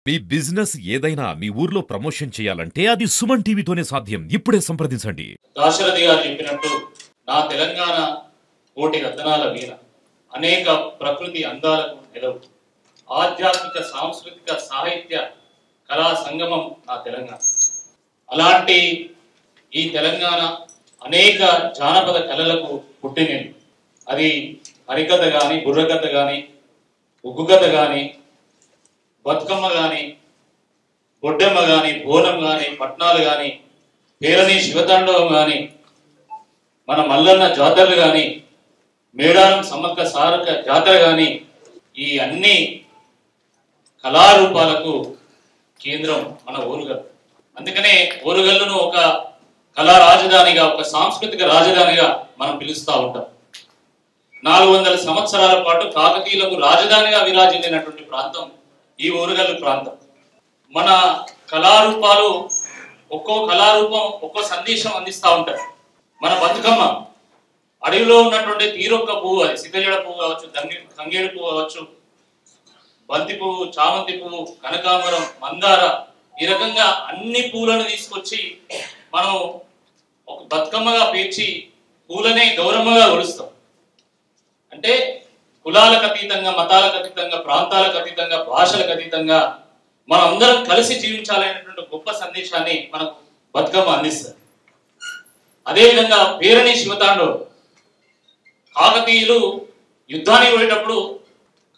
మీ business ఏదైనా మీ ఊర్లో promotion చేయాలంటే అది సుమన్ టీవీతోనే సాధ్యం. ఇప్పుడే సంప్రదించండి. దాశరథి గారు చెప్పినట్టు నా తెలంగాణ కోటి రత్నాల వీణ, అనేక ప్రకృతి అందాలకు నిలవు, ఆధ్యాత్మిక సాంస్కృతిక సాహిత్య కళా సంగమం నా తెలంగాణ. అలాంటి ఈ తెలంగాణ అనేక జానపద కళలకు పుట్టినది. అది హరికథ కానీ, బుర్రకథ కానీ, ఉగ్గుకథ కానీ, బతుకమ్మ కానీ, బొడ్డెమ్మ కానీ, బోనం కానీ, పట్నాలు కానీ, పేరణి శివతాండవం కానీ, మన మల్లన్న జాతరలు కానీ, మేడారం సమ్మక్క సారక జాతర కానీ, ఈ అన్ని కళారూపాలకు కేంద్రం మన ఓరుగల్లు. అందుకనే ఓరుగల్లును ఒక కళా రాజధానిగా, ఒక సాంస్కృతిక రాజధానిగా మనం పిలుస్తూ ఉంటాం. 400 సంవత్సరాల పాటు కాకతీయులకు రాజధానిగా విరాజిల్లినటువంటి ప్రాంతం ఈ ఓరుగల్లు ప్రాంతం. మన కళారూపాలు, ఒక్కో కళారూపం ఒక్కో సందేశం అందిస్తూ ఉంటారు. మన బతుకమ్మ అడవిలో ఉన్నటువంటి తీరొక్క పువ్వు, అది సిద్ధజడ పువ్వు కావచ్చు, తంగేడు పువ్వు కావచ్చు, బంతి పువ్వు, చామంతి పువ్వు, కనకాంబరం, మందార, ఈ రకంగా అన్ని పూలను తీసుకొచ్చి మనం ఒక బతుకమ్మగా పేర్చి పూలనే గౌరమ్మగా కొలుస్తాం. అంటే కులాలకు అతీతంగా, మతాలకు అతీతంగా, ప్రాంతాలకు అతీతంగా, భాషలకు అతీతంగా మనం అందరం కలిసి జీవించాలనేటువంటి గొప్ప సందేశాన్ని మనకు బతుకమ్మ అందిస్తుంది. అదేవిధంగా పేరణి శివతాండవం, కాకతీయులు యుద్ధానికి పోయేటప్పుడు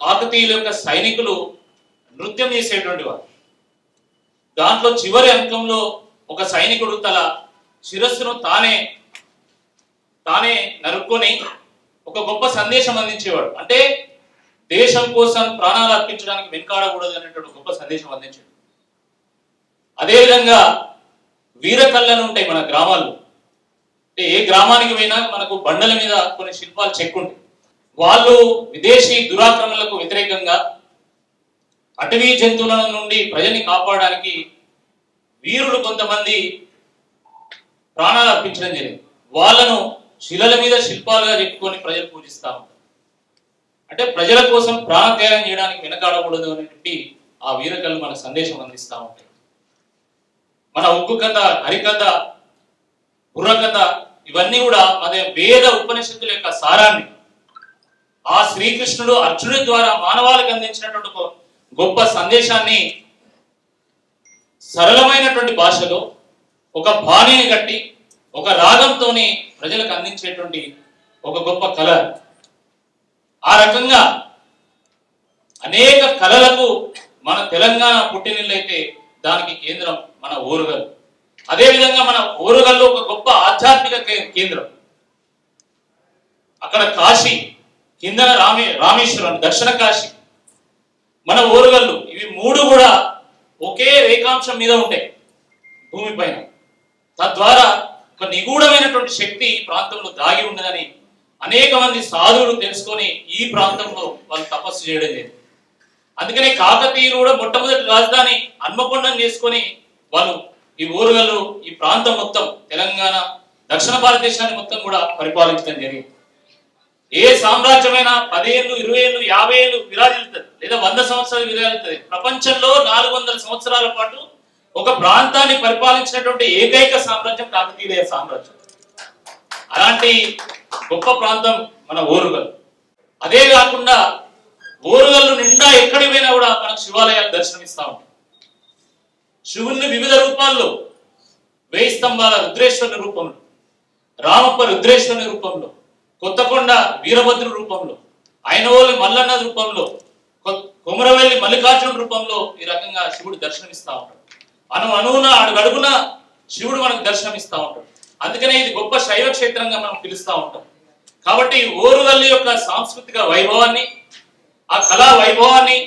కాకతీయుల యొక్క సైనికులు నృత్యం చేసేటువంటి వారు. దాంట్లో చివరి అంకంలో ఒక సైనికుడు తన శిరస్సును తానే నరుక్కొని ఒక గొప్ప సందేశం అందించేవాడు. అంటే దేశం కోసం ప్రాణాలు అర్పించడానికి వెనుకాడకూడదు అనేటువంటి గొప్ప సందేశం అందించాడు. అదేవిధంగా వీరకళ్ళను ఉంటాయి మన గ్రామాల్లో. అంటే ఏ గ్రామానికి పోయినా మనకు బండల మీద కొన్ని శిల్పాలు చెక్కుంటాయి. వాళ్ళు విదేశీ దురాక్రమణలకు వ్యతిరేకంగా అటవీ జంతువుల నుండి ప్రజల్ని కాపాడడానికి వీరులు కొంతమంది ప్రాణాలు అర్పించడం జరిగింది. వాళ్ళను శిలల మీద శిల్పాలుగా చెప్పుకొని ప్రజలు పూజిస్తా ఉంటారు. అంటే ప్రజల కోసం ప్రాణత్యాగం చేయడానికి వెనకాడకూడదు అనేటువంటి ఆ వీరకళ్ళు మన సందేశం అందిస్తూ ఉంటాయి. మన ఉగ్గు కథ, హరికథ, బుర్రకథ, ఇవన్నీ కూడా మన వేద ఉపనిషత్తుల యొక్క సారాన్ని, ఆ శ్రీకృష్ణుడు అర్జునుడి ద్వారా మానవాళికి అందించినటువంటి గొప్ప సందేశాన్ని సరళమైనటువంటి భాషలో ఒక బాణిని కట్టి ఒక రాగంతోని ప్రజలకు అందించేటువంటి ఒక గొప్ప కళ. ఆ రకంగా అనేక కళలకు మన తెలంగాణ పుట్టినిల్లైతే దానికి కేంద్రం మన ఓరుగల్లు. అదేవిధంగా మన ఓరుగల్లు ఒక గొప్ప ఆధ్యాత్మిక కేంద్రం. అక్కడ కాశీ, కిందన రామేశ్వరం, దక్షిణ కాశీ, మన ఓరుగల్లు, ఇవి మూడు కూడా ఒకే రేఖాంశం మీద ఉంటాయి భూమిపైన. తద్వారా ఒక నిగూఢమైనటువంటి శక్తి ఈ ప్రాంతంలో దాగి ఉండదని అనేక మంది సాధువులు తెలుసుకొని ఈ ప్రాంతంలో వాళ్ళు తపస్సు చేయడం లేదు. అందుకనే కాకతీయులు కూడా మొట్టమొదటి రాజధాని హన్మకొండను చేసుకొని వాళ్ళు ఈ ఓరుగల్లు, ఈ ప్రాంతం మొత్తం తెలంగాణ, దక్షిణ భారతదేశాన్ని మొత్తం కూడా పరిపాలించడం జరిగింది. ఏ సామ్రాజ్యమైనా 10 ఏళ్ళు, 20 ఏళ్ళు, 50 ఏళ్ళు విరాజిల్లుతుంది, లేదా 100 సంవత్సరాలు విరాజిల్లుతుంది. ప్రపంచంలో 400 సంవత్సరాల పాటు ఒక ప్రాంతాన్ని పరిపాలించినటువంటి ఏకైక సామ్రాజ్యం కాకతీయుల సామ్రాజ్యం. అలాంటి గొప్ప ప్రాంతం మన ఓరుగల్లు. అదే కాకుండా ఓరుగల్లు నిండా ఎక్కడికి పోయినా కూడా మనకు శివాలయాలు దర్శనమిస్తా ఉంటాయి. శివుణ్ణి వివిధ రూపాల్లో, 1000 స్తంభాల రుద్రేశ్వరుని రూపంలో, రామప్ప రుద్రేశ్వరుని రూపంలో, కొత్తకొండ వీరభద్రు రూపంలో, ఐనవోలు మల్లన్న రూపంలో, కొమరవెల్లి మల్లికార్జున రూపంలో ఈ రకంగా శివుడు దర్శనమిస్తా ఉంటాడు. అణువున అడుగడుగున శివుడు మనకు దర్శనమిస్తా ఉంటాడు. అందుకనే ఇది గొప్ప శైవ క్షేత్రంగా మనం పిలుస్తూ ఉంటాం. కాబట్టి ఓరుగల్లు యొక్క సాంస్కృతిక వైభవాన్ని, ఆ కళా వైభవాన్ని,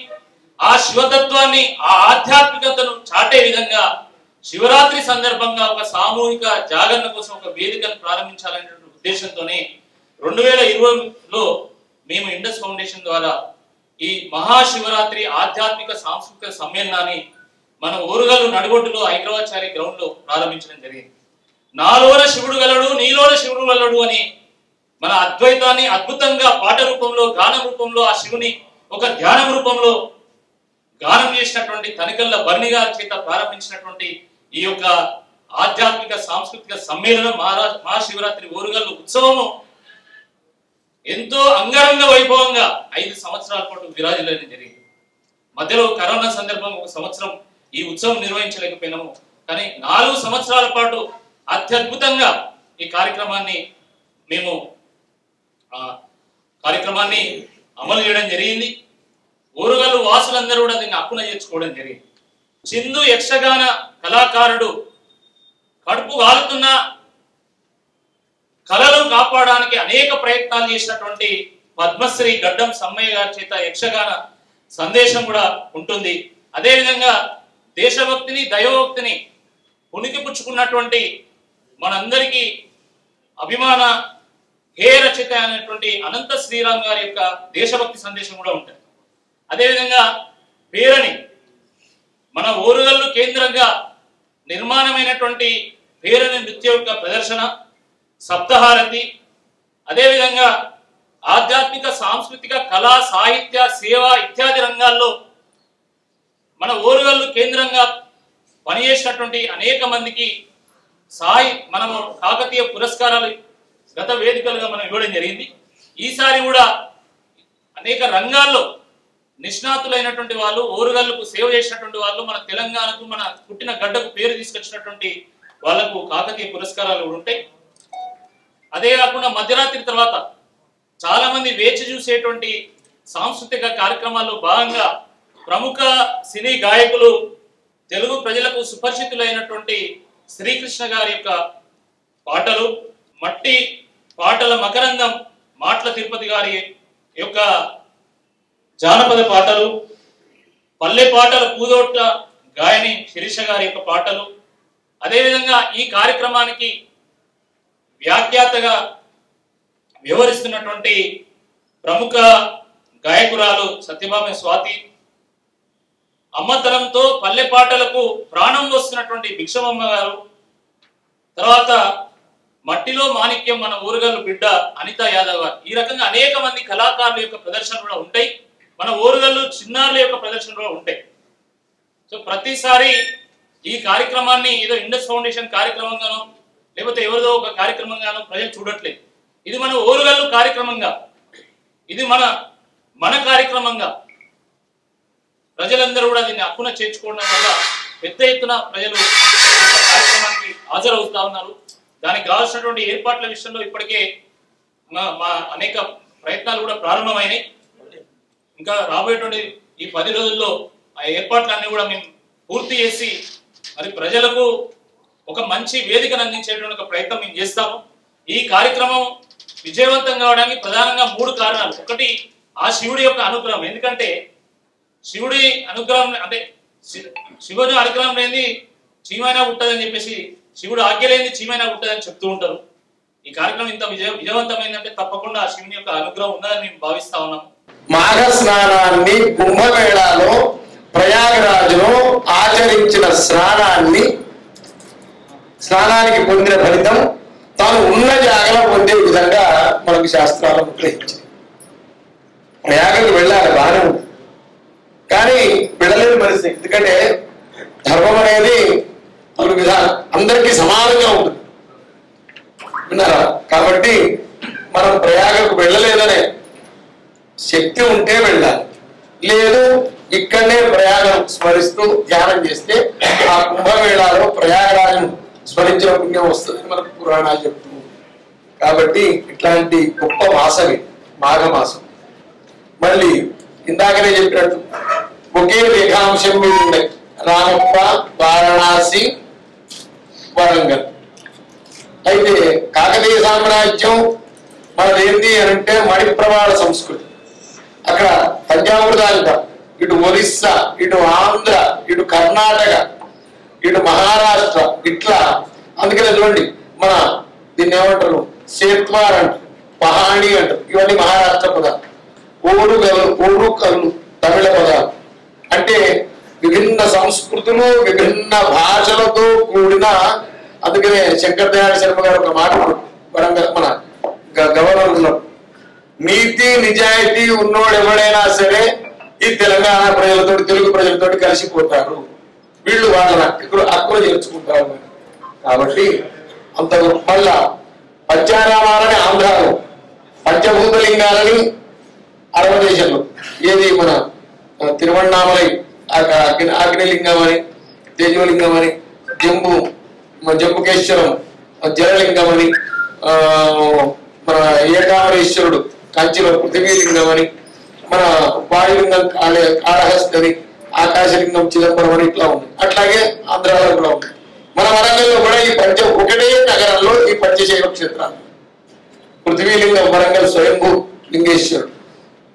ఆ శివతత్వాన్ని, ఆ ఆధ్యాత్మికతను చాటే విధంగా శివరాత్రి సందర్భంగా ఒక సామూహిక జాగరణ కోసం ఒక వేదికను ప్రారంభించాలనే ఉద్దేశంతోనే 2020లో మేము ఇండస్ ఫౌండేషన్ ద్వారా ఈ మహాశివరాత్రి ఆధ్యాత్మిక సాంస్కృతిక సమ్మేళనాన్ని మన ఓరుగల్లు నడిగొడ్డులో హైదరాబాద్ గ్రౌండ్ లో ప్రారంభించడం జరిగింది. నాలోన శివుడు గలడు, నీలోన శివుడు గలడు అని మన అద్వైతాన్ని అద్భుతంగా పాట రూపంలో, గానం రూపంలో, ఆ శివుని ఒక ధ్యానం రూపంలో గానం చేసినటువంటి తనికల్ల బర్ణి గారి చేత ప్రారంభించినటువంటి ఈ యొక్క ఆధ్యాత్మిక సాంస్కృతిక సమ్మేళనం మహాశివరాత్రి ఓరుగల్లు ఉత్సవము ఎంతో అంగరంగ వైభవంగా 5 సంవత్సరాల పాటు విరాజిల్లడం జరిగింది. మధ్యలో కరోనా సందర్భం 1 సంవత్సరం ఈ ఉత్సవం నిర్వహించలేకపోయినాము. కానీ 4 సంవత్సరాల పాటు అత్యద్భుతంగా ఈ కార్యక్రమాన్ని అమలు చేయడం జరిగింది. ఓరుగల్లు వాసులందరూ కూడా దీన్ని హక్కున చేర్చుకోవడం జరిగింది. చిందు యక్షగాన కళాకారుడు కడుపు కాలుతున్న కళలను కాపాడడానికి అనేక ప్రయత్నాలు చేసినటువంటి పద్మశ్రీ గడ్డం సమ్మయ్య గారి చేత యక్షగాన సందేశం కూడా ఉంటుంది. అదేవిధంగా దేశభక్తిని దైవభక్తిని పుణికిపుచ్చుకున్నటువంటి మనందరికీ అభిమాన హే రచయిత అనేటువంటి అనంత శ్రీరామ్ గారి యొక్క దేశభక్తి సందేశం కూడా ఉంటుంది. అదేవిధంగా పేరణి మన ఓరుగల్లు కేంద్రంగా నిర్మాణమైనటువంటి పేరణి నృత్య యొక్క ప్రదర్శన, సప్తహారతి, అదేవిధంగా ఆధ్యాత్మిక సాంస్కృతిక కళా సాహిత్య సేవ ఇత్యాది రంగాల్లో మన ఓరుగల్లు కేంద్రంగా పనిచేసినటువంటి అనేక మందికి మనము కాకతీయ పురస్కారాలు గత వేదికలుగా మనం ఇవ్వడం జరిగింది. ఈసారి కూడా అనేక రంగాల్లో నిష్ణాతులైనటువంటి వాళ్ళు, ఓరుగల్లుకు సేవ చేసినటువంటి వాళ్ళు, మన తెలంగాణకు మన పుట్టిన గడ్డకు పేరు తీసుకొచ్చినటువంటి వాళ్లకు కాకతీయ పురస్కారాలు కూడా ఉంటాయి. అదే కాకుండా మధ్యరాత్రి తర్వాత చాలా మంది వేచి చూసేటువంటి సాంస్కృతిక కార్యక్రమాల్లో భాగంగా ప్రముఖ సినీ గాయకులు, తెలుగు ప్రజలకు సుపరిచితులైనటువంటి శ్రీకృష్ణ గారి యొక్క పాటలు, మట్టి పాటల మకరందం మాటల తిరుపతి గారి యొక్క జానపద పాటలు, పల్లె పాటల పూదోట గాయని శిరీష గారి యొక్క పాటలు, అదేవిధంగా ఈ కార్యక్రమానికి వ్యాఖ్యాతగా వ్యవహరిస్తున్నటువంటి ప్రముఖ గాయకురాలు సత్యభామ స్వాతి, అమ్మతనంతో పల్లె పాటలకు ప్రాణం వస్తున్నటువంటి భిక్షమమ్మ గారు, తర్వాత మట్టిలో మాణిక్యం మన ఓరుగల్లు బిడ్డ అనిత యాదవ్ గారు. ఈ రకంగా అనేక మంది కళాకారుల యొక్క ప్రదర్శనలు కూడా ఉంటాయి. మన ఓరుగల్లు చిన్నారుల యొక్క ప్రదర్శనలు కూడా ఉంటాయి. సో ప్రతిసారి ఈ కార్యక్రమాన్ని ఏదో ఇండస్ ఫౌండేషన్ కార్యక్రమంగానో లేకపోతే ఎవరిదో ఒక కార్యక్రమంగానో ప్రజలు చూడట్లేదు. ఇది మన ఓరుగల్లు కార్యక్రమంగా, ఇది మన కార్యక్రమంగా ప్రజలందరూ కూడా దీన్ని హక్కున చేర్చుకోవడం వల్ల పెద్ద ఎత్తున ప్రజలు కార్యక్రమానికి హాజరవుతా ఉన్నారు. దానికి కావాల్సినటువంటి ఏర్పాట్ల విషయంలో ఇప్పటికే మా అనేక ప్రయత్నాలు కూడా ప్రారంభమైనాయి. ఇంకా రాబోయేటువంటి ఈ 10 రోజుల్లో ఆ ఏర్పాట్లన్నీ కూడా మేము పూర్తి చేసి మరి ప్రజలకు ఒక మంచి వేదికను అందించేటువంటి ఒక ప్రయత్నం మేము చేస్తాము. ఈ కార్యక్రమం విజయవంతం కావడానికి ప్రధానంగా 3 కారణాలు. ఒకటి, ఆ శివుడి యొక్క అనుగ్రహం. ఎందుకంటే శివుడి అనుగ్రహం అంటే శివుని అనుగ్రహం లేని చీమైనా పుట్టదని చెప్పేసి, శివుడు ఆజ్ఞ లేని చీమైనా పుట్టదని చెప్తూ ఉంటారు. ఈ కార్యక్రమం ఇంత విజయవంతమైందంటే తప్పకుండా ఆ శివుని యొక్క అనుగ్రహం ఉన్నదని మేము భావిస్తా ఉన్నాం. మాఘ స్నానాన్ని కుంభమేళాలో ప్రయాగరాజులో ఆచరించిన స్నానానికి పొందిన ఫలితం తాను ఉన్న జాగలో పొందే విధంగా మనకు శాస్త్రాలు గ్రహించాయి. ప్రయాగకు వెళ్ళాలి, బాగానే ఉంది, కానీ వెళ్ళలేని పరిస్థితి. ఎందుకంటే ధర్మం అనేది 4 విధాలు, అందరికీ సమానంగా ఉంటుంది, విన్నారా? కాబట్టి మనం ప్రయాగకు వెళ్ళలేదనే శక్తి ఉంటే వెళ్ళాలి, లేదు ఇక్కడనే ప్రయాగం స్మరిస్తూ ధ్యానం చేస్తే ఆ కుంభమేళాలో ప్రయాగరాజును స్మరించిన పుణ్యం వస్తుంది మనకు పురాణాలు చెప్తూ. కాబట్టి ఇట్లాంటి గొప్ప మాసమే మాఘమాసం. మళ్ళీ ఇందాకనే చెప్పినట్టు ఒకే రేఖాంశం మీద ఉన్నాయి, రామప్ప, వారణాసి, వరంగల్. అయితే కాకతీయ సామ్రాజ్యం మనదేంటి అని అంటే మణిప్రవాళ సంస్కృతి. అక్కడ పంజామృతాలుగా ఇటు ఒరిస్సా, ఇటు ఆంధ్ర, ఇటు కర్ణాటక, ఇటు మహారాష్ట్ర, ఇట్లా. అందుకనే చూడండి, మన దీన్ని ఏమంటారు, సేత్వార్ అంటారు, పహాణి అంటారు, ఇవన్నీ మహారాష్ట్ర పదాలు. ఓరుకల్లు తమిళ పదాలు. అంటే విభిన్న సంస్కృతులు, విభిన్న భాషలతో కూడిన. అందుకనే శంకర్ దయాళ శర్మ గారు ఒక మాట వరంగల్ మన గవర్నర్ ఉన్నప్పుడు, నీతి నిజాయితీ ఉన్నోడు ఎవడైనా సరే ఈ తెలంగాణ ప్రజలతో తెలుగు ప్రజలతో కలిసిపోతారు, వీళ్ళు వాళ్ళని హక్కులు చేర్చుకుంటారు. కాబట్టి అంత మళ్ళా పంచారామాలని ఆంధ్రాలో, పంచభూతలింగాలని అరవ దేశంలో, ఏది మన తిరువణ్ణామలై అగ్నిలింగం అని, తేజోలింగం అని, జంబుకేశ్వరం జలలింగం అని, మన ఏకామరేశ్వరుడు కంచిలో పృథ్వీలింగం అని, మన వాయులింగం కాళహస్తి అని, ఆకాశలింగం చిదంబరం అని ఇట్లా ఉంది. అట్లాగే ఆంధ్రాలో కూడా ఉంది. మన వరంగల్లో కూడా ఈ ఒకటే నగరంలో ఈ పంచశైవ క్షేత్రాలు. పృథ్వీలింగం వరంగల్ స్వయంభూ లింగేశ్వరుడు,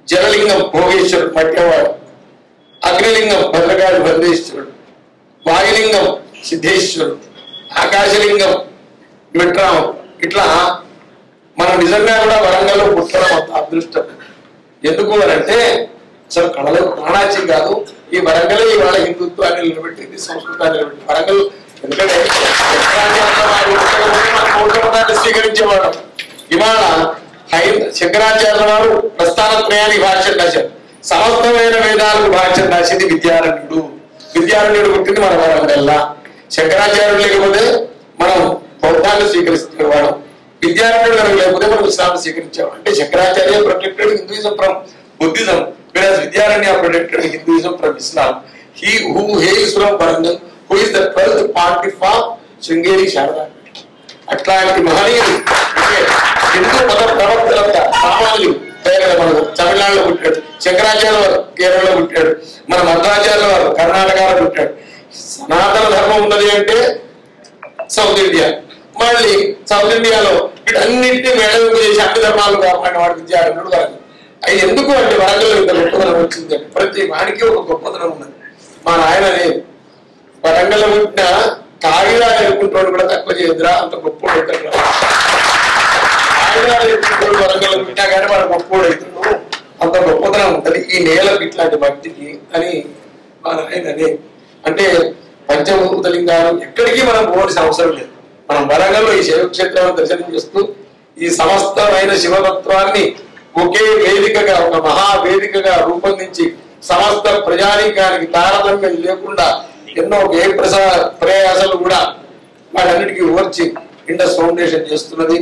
జలలింగం భోగేశ్వరుడు మట్యవాడు, అగ్నిలింగం భద్రకాళి భద్రేశ్వరుడు, వాయులింగం సిద్ధేశ్వరుడు, ఆకాశలింగం మిట్రామం. ఇట్లా మనం నిజంగా కూడా వరంగల్లో పుట్టడం అంత అదృష్టం. ఎందుకు అని అంటే అసలు కళలకు ప్రాణాచ్యం కాదు. ఈ వరంగల్ ఇవాళ హిందుత్వాన్ని నిలబెట్టింది, సంస్కృతాన్ని నిలబెట్టింది. వరంగల్ ఎందుకంటే స్వీకరించేవాడు. ఇవాళ శంకరాచార్యుల వారు ప్రస్థానత్రయానికి భాష్యం రాశారు. సమస్తమైన వేదాలకు భాష్యం రాసింది విద్యారణ్యుడు. విద్యారణ్యుడు పుట్టింది మన వరంగల్లా. శంకరాచార్యుడు లేకపోతే మనం బౌద్ధాన్ని స్వీకరిస్తున్నవాడు, విద్యారణ్యుడు కనుక లేకపోతే మనం ఇస్లాంని స్వీకరించేవాడు. అంటే Shankaracharya protected Hinduism from Buddhism, whereas Vidyaranya protected Hinduism from Islam. He who hails from Varangal, who is the 12th pontiff of Sringeri Sharada. అట్లాంటి మహనీయులు హిందూ మత ప్రవర్తన సామాన్యులు మనకు తమిళనాడులో పుట్టాడు, శంకరాచార్య వారు కేరళలో పుట్టాడు, మన మధ్వాచార్యుల వారు కర్ణాటకలో పుట్టాడు. సనాతన ధర్మం ఉన్నది అంటే సౌత్ ఇండియా. మళ్ళీ సౌత్ ఇండియాలో వీటన్నింటినీ మేళవింపు చేసి అన్ని ధర్మాలు కాపాడిన వాడు విద్యారణ్యుడు కాదు. అది ఎందుకు అంటే వరంగల్లో ఇంత గొప్పదనం వచ్చింది. ప్రతి వానికి ఒక గొప్పదనం ఉన్నది. మా నాయన వరంగల్లో పుట్టిన కాగితాలు ఎదుర్కొంటాడు కూడా తక్కువ చేయదురా, అంత గొప్ప అవుతాడు. కాగితాలు ఎదుర్కొంటాడు వరంగల్లో పుట్టినా కానీ వాడు గొప్ప అవుతాడు, అంత గొప్పదనం ఉంటుంది ఈ నేలకు ఇట్లాంటి భక్తికి అని మా నాయన. అంటే పంచభూతలింగాలు ఎక్కడికి మనం పోవాల్సిన అవసరం లేదు. మనం వరంగల్లో ఈ శైవక్షేత్రాన్ని దర్శనం చేస్తూ ఈ సమస్తమైన శివతత్వాన్ని ఒకే వేదికగా, ఒక మహావేదికగా రూపొందించి సమస్త ప్రజానీకానికి తారతమ్యం లేకుండా ఎన్నో ప్రయాసాలు కూడా వాటన్నిటికీ ఓర్చి ఇండస్ ఫౌండేషన్ చేస్తున్నది.